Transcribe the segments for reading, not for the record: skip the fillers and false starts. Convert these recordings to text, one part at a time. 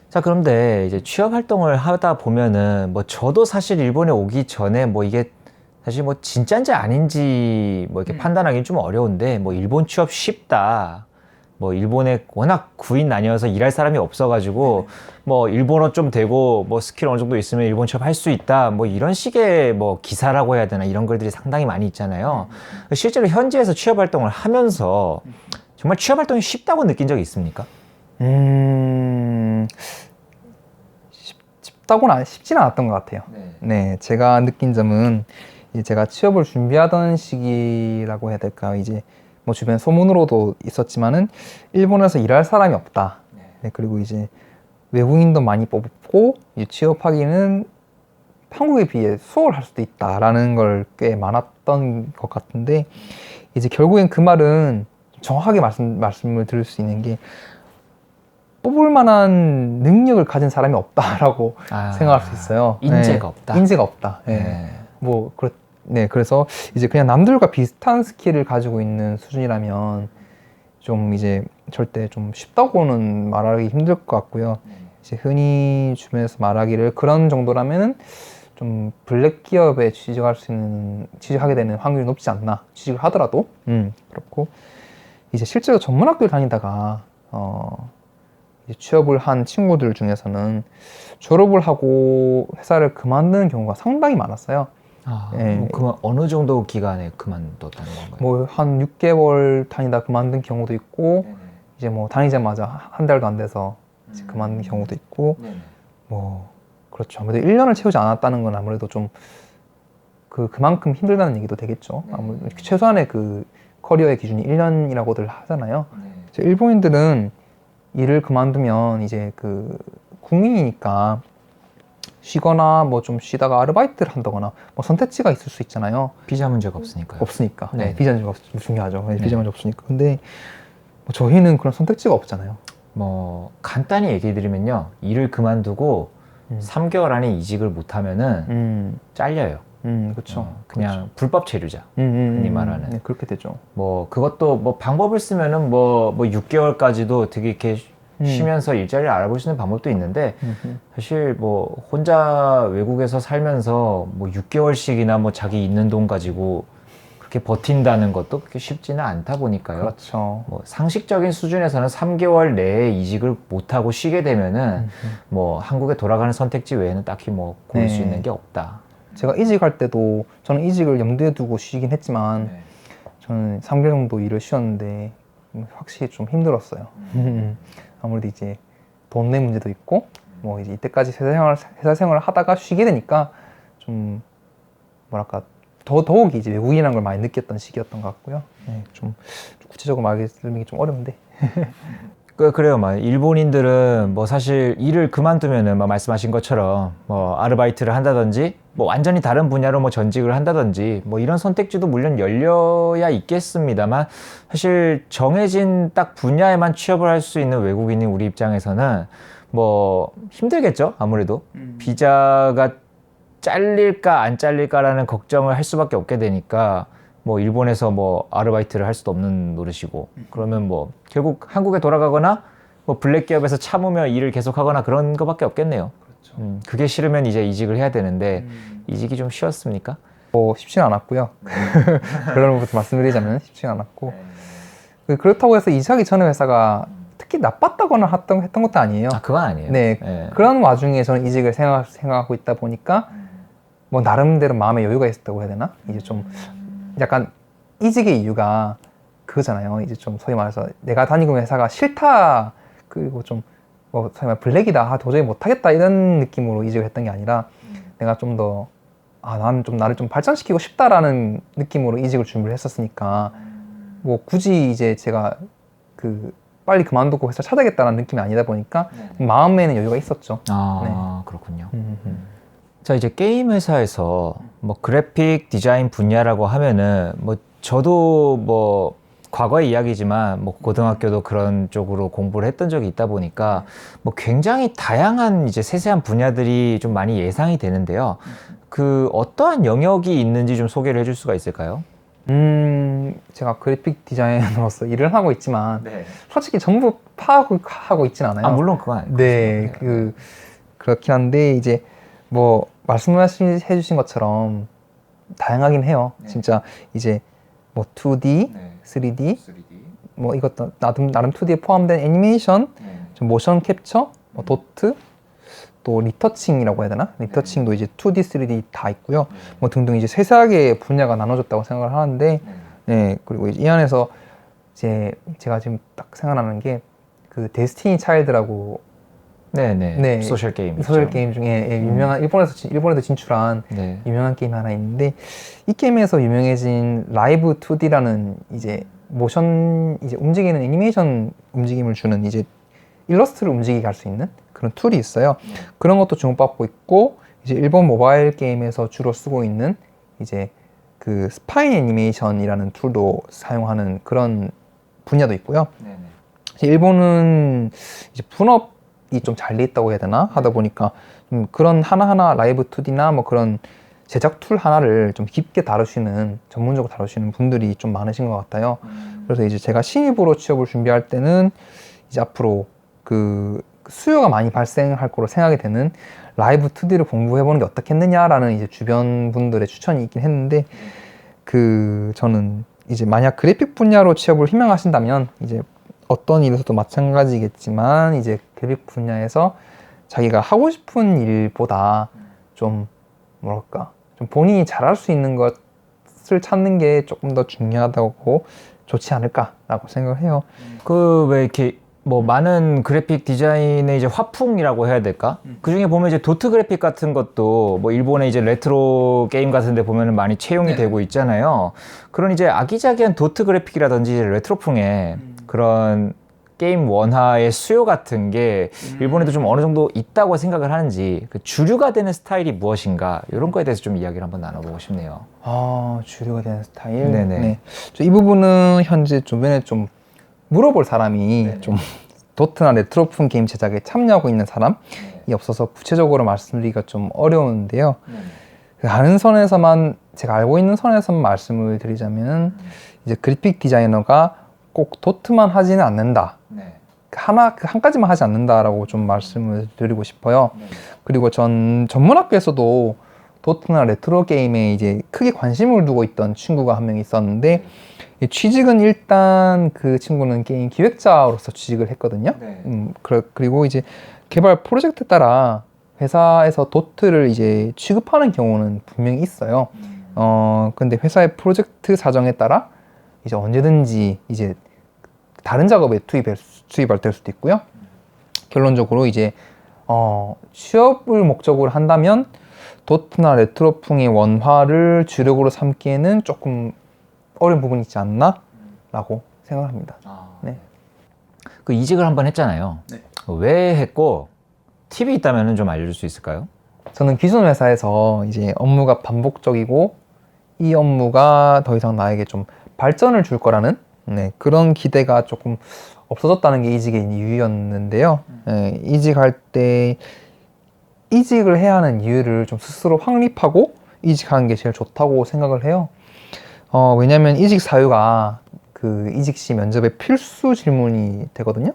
자, 그런데 이제 취업 활동을 하다 보면은 뭐 저도 사실 일본에 오기 전에 뭐 이게 사실 뭐 진짜인지 아닌지 뭐 이렇게 판단하기는 좀 어려운데 뭐 일본 취업 쉽다. 뭐 일본에 워낙 구인 나뉘어서 일할 사람이 없어가지고 뭐 일본어 좀 되고 뭐 스킬 어느 정도 있으면 일본 취업 할 수 있다. 뭐 이런 식의 뭐 기사라고 해야 되나 이런 글들이 상당히 많이 있잖아요. 실제로 현지에서 취업 활동을 하면서 정말 취업 활동이 쉽다고 느낀 적이 있습니까? 쉽지는 않았던 것 같아요. 네, 제가 느낀 점은 이제 제가 취업을 준비하던 시기라고 해야 될까요? 이제 뭐 주변 소문으로도 있었지만은 일본에서 일할 사람이 없다. 네, 그리고 이제 외국인도 많이 뽑고 이제 취업하기는 한국에 비해 수월할 수도 있다라는 걸 꽤 많았던 것 같은데 이제 결국엔 그 말은 정확하게 말씀을 드릴 수 있는 게 뽑을 만한 능력을 가진 사람이 없다라고 생각할 수 있어요. 인재가 네, 없다. 인재가 없다. 네. 그래서 이제 그냥 남들과 비슷한 스킬을 가지고 있는 수준이라면 좀 이제 절대 좀 쉽다고는 말하기 힘들 것 같고요. 이제 흔히 주변에서 말하기를 그런 정도라면은 좀 블랙 기업에 취직하게 되는 확률이 높지 않나. 취직을 하더라도. 그렇고 이제 실제로 전문학교를 다니다가 이제 취업을 한 친구들 중에서는 졸업을 하고 회사를 그만두는 경우가 상당히 많았어요. 뭐 그만 어느 정도 기간에 그만뒀다는 건가요? 뭐 한 6개월 다니다 그만둔 경우도 있고 이제 뭐 다니자마자 한 달도 안 돼서 이제 그만둔 경우도 있고 뭐 그렇죠. 아무래도 1년을 채우지 않았다는 건 아무래도 좀 그만큼 힘들다는 얘기도 되겠죠. 아무래도 최소한의 그 커리어의 기준이 1년이라고들 하잖아요. 일본인들은 일을 그만두면 이제 그 국민이니까 쉬거나 뭐 좀 쉬다가 아르바이트를 한다거나 뭐 선택지가 있을 수 있잖아요. 비자 문제가 없으니까요. 없으니까. 네. 비자 문제가 중요하죠. 비자 문제 없으니까. 근데 뭐 저희는 그런 선택지가 없잖아요. 뭐 간단히 얘기해 드리면요. 일을 그만두고 3개월 안에 이직을 못 하면은 잘려요. 그렇죠. 그냥 불법 체류자. 흔히 말하는. 네, 그렇게 되죠. 뭐 그것도 뭐 방법을 쓰면은 뭐 6개월까지도 되게 이렇게 쉬면서 일자리를 알아볼 수 있는 방법도 있는데 사실 뭐 혼자 외국에서 살면서 뭐 6개월씩이나 뭐 자기 있는 돈 가지고 그렇게 버틴다는 것도 그렇게 쉽지는 않다 보니까요. 그렇죠. 뭐 상식적인 수준에서는 3개월 내에 이직을 못하고 쉬게 되면은 뭐 한국에 돌아가는 선택지 외에는 딱히 뭐 고를 수 있는 게 없다. 제가 이직할 때도 저는 이직을 염두에 두고 쉬긴 했지만 저는 3개월 정도 일을 쉬었는데 확실히 좀 힘들었어요. 아무래도 이제 돈내 문제도 있고 뭐 이제 이때까지 회사 생활을 하다가 쉬게 되니까 좀 뭐랄까 더욱이 이제 외국인이라는 걸 많이 느꼈던 시기였던 것 같고요. 네, 좀 구체적으로 말씀드리기 좀 어려운데. 그래요. 막 일본인들은 뭐 사실 일을 그만두면은 뭐 말씀하신 것처럼 뭐 아르바이트를 한다든지 뭐 완전히 다른 분야로 뭐 전직을 한다든지 뭐 이런 선택지도 물론 열려야 있겠습니다만 사실 정해진 딱 분야에만 취업을 할 수 있는 외국인인 우리 입장에서는 뭐 힘들겠죠. 아무래도 비자가 잘릴까 안 잘릴까라는 걱정을 할 수밖에 없게 되니까 뭐 일본에서 뭐 아르바이트를 할 수도 없는 노릇이고 그러면 뭐 결국 한국에 돌아가거나 뭐 블랙 기업에서 참으며 일을 계속하거나 그런 거밖에 없겠네요. 그렇죠. 그게 싫으면 이제 이직을 해야 되는데 이직이 좀 쉬웠습니까? 뭐 쉽지는 않았고요. 그런 것부터 말씀드리자면 쉽지는 않았고 그렇다고 해서 이직하기 전에 회사가 특히 나빴다거나 했던 것도 아니에요. 그건 아니에요. 네, 그런 와중에 저는 이직을 생각하고 있다 보니까 뭐 나름대로 마음의 여유가 있었다고 해야 되나? 이제 좀 약간 이직의 이유가 그거잖아요. 이제 좀 소위 말해서 내가 다니고 있는 회사가 싫다 그리고 좀 뭐 소위 말 블랙이다 도저히 못하겠다 이런 느낌으로 이직을 했던 게 아니라 내가 좀 더 나는 좀 나를 좀 발전시키고 싶다라는 느낌으로 이직을 준비를 했었으니까 뭐 굳이 이제 제가 빨리 그만두고 회사 찾아야겠다는 느낌이 아니다 보니까 마음에는 여유가 있었죠. 그렇군요. 자, 이제 게임 회사에서 뭐 그래픽 디자인 분야라고 하면은 뭐 저도 뭐 과거의 이야기지만 뭐 고등학교도 그런 쪽으로 공부를 했던 적이 있다 보니까 뭐 굉장히 다양한 이제 세세한 분야들이 좀 많이 예상이 되는데요. 그 어떠한 영역이 있는지 좀 소개를 해줄 수가 있을까요? 제가 그래픽 디자이너로서 일을 하고 있지만 네. 솔직히 전부 파악하고 있진 않아요. 아, 물론 그건 네, 그렇긴 한데 이제 뭐 말씀해 주신 것처럼 다양하긴 해요. 네. 진짜 이제 뭐 2D, 네. 3D, 뭐 이것도 나름 2D에 포함된 애니메이션, 좀 모션 캡처, 뭐 도트, 또 리터칭이라고 해야 되나? 리터칭도 이제 2D, 3D 다 있고요. 뭐 등등 이제 세세하게 분야가 나눠졌다고 생각을 하는데, 네, 그리고 이제 이 안에서 이제 제가 지금 딱 생각나는 게 그 데스티니 차일드라고 네네. 네, 소셜 게임. 소셜 게임 중에 유명한 일본에도 진출한 네. 유명한 게임 하나 있는데 이 게임에서 유명해진 라이브 2D라는 이제 모션 이제 움직이는 애니메이션 움직임을 주는 이제 일러스트를 움직이게 할 수 있는 그런 툴이 있어요. 그런 것도 주목받고 있고 이제 일본 모바일 게임에서 주로 쓰고 있는 이제 그 스파인 애니메이션이라는 툴도 사용하는 그런 분야도 있고요. 네네. 일본은 이제 분업이 좀 잘 돼 있다고 해야 되나 하다 보니까 그런 하나하나 라이브 2D나 뭐 그런 제작 툴 하나를 좀 깊게 다루시는 전문적으로 다루시는 분들이 좀 많으신 것 같아요. 그래서 이제 제가 신입으로 취업을 준비할 때는 이제 앞으로 그 수요가 많이 발생할 거로 생각이 되는 라이브 2D를 공부해보는 게 어떻겠느냐라는 이제 주변 분들의 추천이 있긴 했는데 그 저는 이제 만약 그래픽 분야로 취업을 희망하신다면 이제 어떤 일에서도 마찬가지겠지만 이제 그래픽 분야에서 자기가 하고 싶은 일보다 좀 뭐랄까 좀 본인이 잘할 수 있는 것을 찾는 게 조금 더 중요하다고 좋지 않을까라고 생각을 해요. 그 왜 이렇게 뭐 많은 그래픽 디자인의 이제 화풍이라고 해야 될까? 그 중에 보면 이제 도트 그래픽 같은 것도 뭐 일본의 이제 레트로 게임 같은 데 보면은 많이 채용이 되고 있잖아요. 그런 이제 아기자기한 도트 그래픽이라든지 레트로풍의 그런 게임 원화의 수요 같은 게 일본에도 좀 어느 정도 있다고 생각을 하는지 그 주류가 되는 스타일이 무엇인가 이런 거에 대해서 좀 이야기를 한번 나눠보고 싶네요. 아, 주류가 되는 스타일? 네네. 네. 이 부분은 현재 주변에 좀 물어볼 사람이 좀 도트나 레트로풍 게임 제작에 참여하고 있는 사람이 없어서 구체적으로 말씀드리기가 좀 어려운데요. 그 아는 선에서만 제가 알고 있는 선에서만 말씀을 드리자면 이제 그래픽 디자이너가 꼭 도트만 하지는 않는다. 한 가지만 하지 않는다라고 좀 말씀을 드리고 싶어요. 그리고 전문학교에서도 도트나 레트로 게임에 이제 크게 관심을 두고 있던 친구가 한 명 있었는데 취직은 일단 그 친구는 게임 기획자로서 취직을 했거든요. 그리고 이제 개발 프로젝트에 따라 회사에서 도트를 이제 취급하는 경우는 분명히 있어요. 근데 회사의 프로젝트 사정에 따라 이제 언제든지 이제 다른 작업에 투입될 수도 있고요. 결론적으로 이제 취업을 목적으로 한다면 도트나 레트로풍의 원화를 주력으로 삼기에는 조금 어려운 부분이 있지 않나? 라고 생각합니다. 네. 그 이직을 한번 했잖아요. 왜 했고 팁이 있다면 좀 알려줄 수 있을까요? 저는 기존 회사에서 이제 업무가 반복적이고 이 업무가 더 이상 나에게 좀 발전을 줄 거라는 그런 기대가 조금 없어졌다는 게 이직의 이유였는데요. 이직할 때 이직을 해야 하는 이유를 좀 스스로 확립하고 이직하는 게 제일 좋다고 생각을 해요. 왜냐면 이직 사유가 그 이직 시 면접의 필수 질문이 되거든요.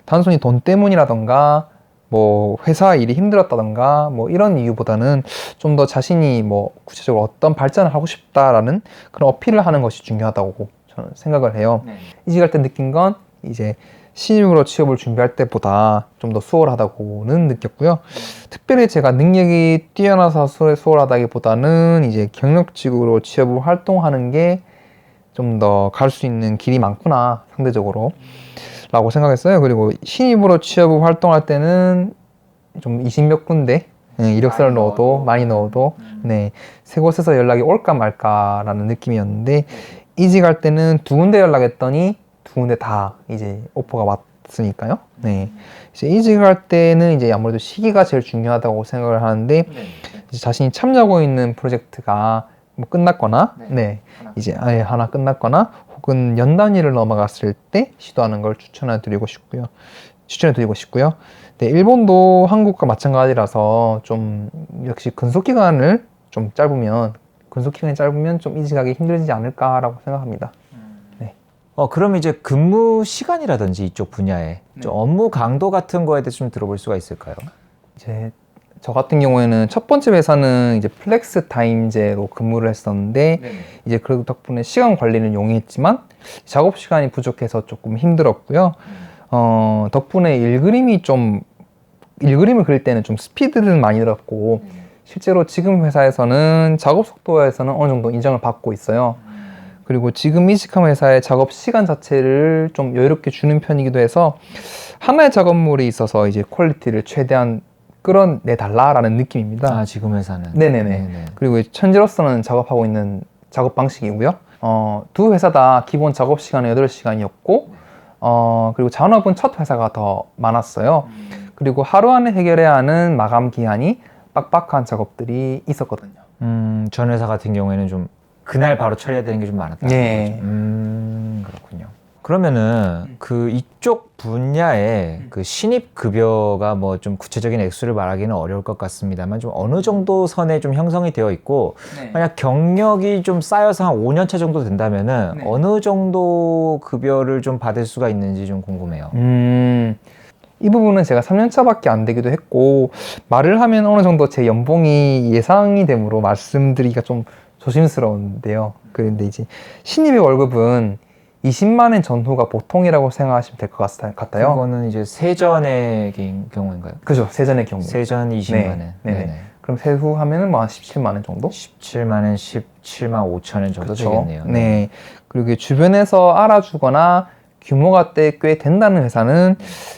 단순히 돈 때문이라던가 뭐 회사 일이 힘들었다던가 뭐 이런 이유보다는 좀 더 자신이 뭐 구체적으로 어떤 발전을 하고 싶다라는 그런 어필을 하는 것이 중요하다고 저는 생각을 해요. 이직할 때 느낀 건 이제 신입으로 취업을 준비할 때보다 좀 더 수월하다고는 느꼈고요. 특별히 제가 능력이 뛰어나서 수월하다기보다는 이제 경력직으로 취업을 활동하는 게 좀 더 갈 수 있는 길이 많구나 상대적으로 라고 생각했어요. 그리고 신입으로 취업을 활동할 때는 좀 20몇 군데 이력서를 많이 넣어도 세 곳에서 연락이 올까 말까라는 느낌이었는데 이직할 때는 2군데 연락했더니 2군데 다 이제 오퍼가 왔으니까요. 이제 이직할 때는 이제 아무래도 시기가 제일 중요하다고 생각을 하는데 이제 자신이 참여하고 있는 프로젝트가 뭐 끝났거나 이제 아예 하나 끝났거나 혹은 연 단위를 넘어갔을 때 시도하는 걸 추천해 드리고 싶고요. 일본도 한국과 마찬가지라서 좀 역시 근속 기간을 좀 짧으면 근속 기간이 짧으면 좀 이직하기 힘들지 않을까라고 생각합니다. 그럼 이제 근무 시간이라든지 이쪽 분야에 좀 업무 강도 같은 거에 대해서 좀 들어볼 수가 있을까요? 이제 저 같은 경우에는 첫 번째 회사는 이제 플렉스 타임제로 근무를 했었는데 이제 그 덕분에 시간 관리는 용이했지만 작업 시간이 부족해서 조금 힘들었고요. 덕분에 일그림을 그릴 때는 좀 스피드는 많이 늘었고 실제로 지금 회사에서는 작업 속도에서는 어느 정도 인정을 받고 있어요. 그리고 지금 이직한 회사의 작업 시간 자체를 좀 여유롭게 주는 편이기도 해서 하나의 작업물에 있어서 이제 퀄리티를 최대한 끌어내달라라는 느낌입니다. 아, 지금 회사는? 네네네. 그리고 현재로서는 작업하고 있는 작업 방식이고요. 두 회사 다 기본 작업 시간은 8시간이었고, 그리고 잔업은 첫 회사가 더 많았어요. 그리고 하루 안에 해결해야 하는 마감 기한이 빡빡한 작업들이 있었거든요. 전 회사 같은 경우에는 좀 그날 바로 처리해야 되는 게 좀 많았다. 네. 그렇군요. 그러면은 그 이쪽 분야의 그 신입 급여가 뭐 좀 구체적인 액수를 말하기는 어려울 것 같습니다만 좀 어느 정도 선에 좀 형성이 되어 있고 만약 경력이 좀 쌓여서 한 5년 차 정도 된다면은 어느 정도 급여를 좀 받을 수가 있는지 좀 궁금해요. 이 부분은 제가 3년 차밖에 안 되기도 했고 말을 하면 어느 정도 제 연봉이 예상이 되므로 말씀드리기가 좀 조심스러운데요. 그런데 이제 신입의 월급은 20만 원 전후가 보통이라고 생각하시면 될 것 같아요. 그거는 이제 세전의 경우인가요? 그죠. 세전의 경우. 세전 20만 원. 네네. 그럼 세후 하면은 뭐 한 17만 원 정도? 17만 원, 17만 5천 원 정도 그쵸? 되겠네요. 네. 그리고 주변에서 알아주거나 규모가 꽤 된다는 회사는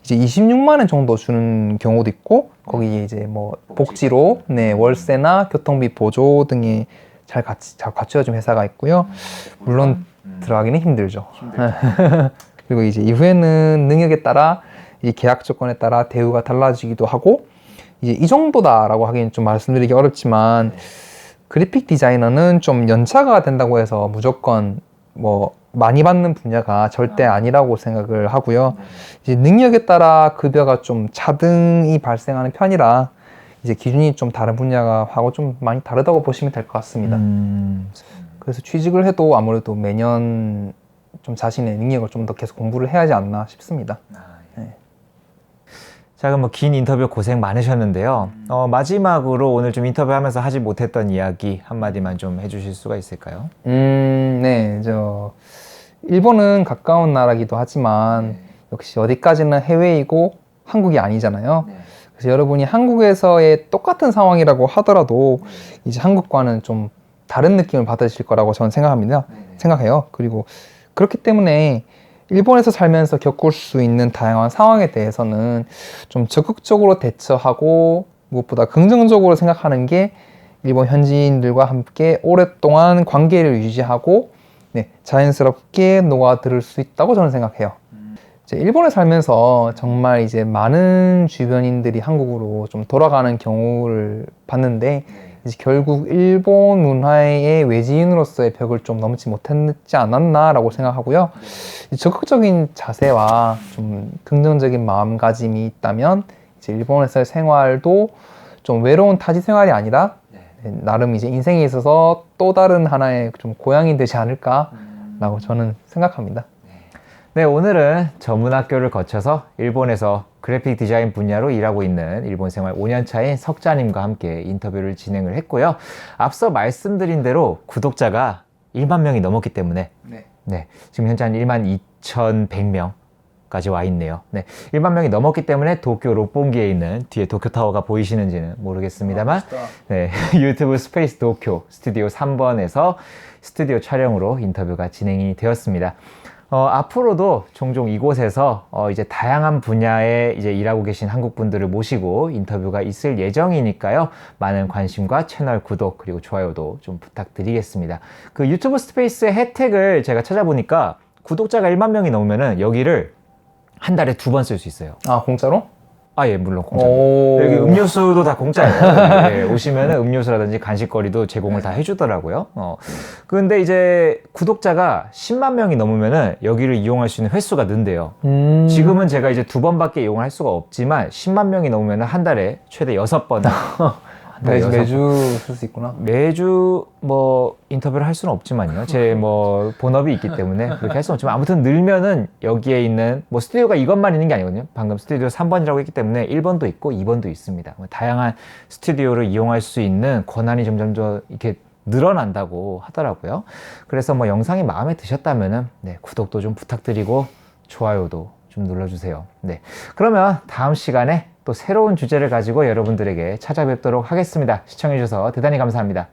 이제 26만 원 정도 주는 경우도 있고 거기에 이제 뭐 복지로 월세나 교통비 보조 등이 잘 갖춰진 회사가 있고요. 물론 들어가기는 힘들죠. 그리고 이제 이후에는 능력에 따라 이 계약 조건에 따라 대우가 달라지기도 하고 이제 이 정도다라고 하기는 좀 말씀드리기 어렵지만 그래픽 디자이너는 좀 연차가 된다고 해서 무조건 뭐 많이 받는 분야가 절대 아니라고 생각을 하고요. 이제 능력에 따라 급여가 좀 차등이 발생하는 편이라 이제 기준이 좀 다른 분야하고 좀 많이 다르다고 보시면 될 것 같습니다. 그래서 취직을 해도 아무래도 매년 좀 자신의 능력을 좀 더 계속 공부를 해야 하지 않나 싶습니다. 네. 자, 그럼 뭐 긴 인터뷰 고생 많으셨는데요. 마지막으로 오늘 좀 인터뷰하면서 하지 못했던 이야기 한마디만 좀 해주실 수가 있을까요? 네, 일본은 가까운 나라기도 하지만 역시 어디까지나 해외이고 한국이 아니잖아요. 그래서 여러분이 한국에서의 똑같은 상황이라고 하더라도 이제 한국과는 좀 다른 느낌을 받으실 거라고 저는 생각해요. 그리고 그렇기 때문에 일본에서 살면서 겪을 수 있는 다양한 상황에 대해서는 좀 적극적으로 대처하고 무엇보다 긍정적으로 생각하는 게 일본 현지인들과 함께 오랫동안 관계를 유지하고 자연스럽게 녹아들 수 있다고 저는 생각해요. 이제 일본에 살면서 정말 이제 많은 주변인들이 한국으로 좀 돌아가는 경우를 봤는데 이제 결국 일본 문화의 외지인으로서의 벽을 좀 넘지 못했지 않았나라고 생각하고요. 적극적인 자세와 좀 긍정적인 마음가짐이 있다면 이제 일본에서의 생활도 좀 외로운 타지 생활이 아니라 나름 이제 인생에 있어서 또 다른 하나의 좀 고향이 되지 않을까라고 저는 생각합니다. 네, 오늘은 전문학교를 거쳐서 일본에서 그래픽 디자인 분야로 일하고 있는 일본 생활 5년 차인 석자님과 함께 인터뷰를 진행을 했고요. 앞서 말씀드린 대로 구독자가 1만 명이 넘었기 때문에 지금 현재 한 1만 2,100명까지 와 있네요. 1만 명이 넘었기 때문에 도쿄 롯본기에 있는 뒤에 도쿄타워가 보이시는지는 모르겠습니다만 유튜브 스페이스 도쿄 스튜디오 3번에서 스튜디오 촬영으로 인터뷰가 진행이 되었습니다. 앞으로도 종종 이곳에서 이제 다양한 분야에 이제 일하고 계신 한국 분들을 모시고 인터뷰가 있을 예정이니까요. 많은 관심과 채널 구독 그리고 좋아요도 좀 부탁드리겠습니다. 그 유튜브 스페이스의 혜택을 제가 찾아보니까 구독자가 1만 명이 넘으면은 여기를 한 달에 2번 쓸 수 있어요. 아, 공짜로? 아, 예, 물론 공짜입니다. 여기 음료수도 다 공짜예요. 오시면은 음료수라든지 간식거리도 제공을 다 해주더라고요. 근데 이제 구독자가 10만 명이 넘으면은 여기를 이용할 수 있는 횟수가 는데요. 지금은 제가 이제 2번밖에 이용을 할 수가 없지만 10만 명이 넘으면은 한 달에 최대 6번 매주 쓸 수 있구나. 매주 뭐 인터뷰를 할 수는 없지만요. 제 뭐 본업이 있기 때문에 그렇게 할 수는 없지만 아무튼 늘면은 여기에 있는 뭐 스튜디오가 이것만 있는 게 아니거든요. 방금 스튜디오 3번이라고 했기 때문에 1번도 있고 2번도 있습니다. 다양한 스튜디오를 이용할 수 있는 권한이 점점 더 이렇게 늘어난다고 하더라고요. 그래서 뭐 영상이 마음에 드셨다면은 네, 구독도 좀 부탁드리고 좋아요도 좀 눌러주세요. 네, 그러면 다음 시간에 또 새로운 주제를 가지고 여러분들에게 찾아뵙도록 하겠습니다. 시청해주셔서 대단히 감사합니다.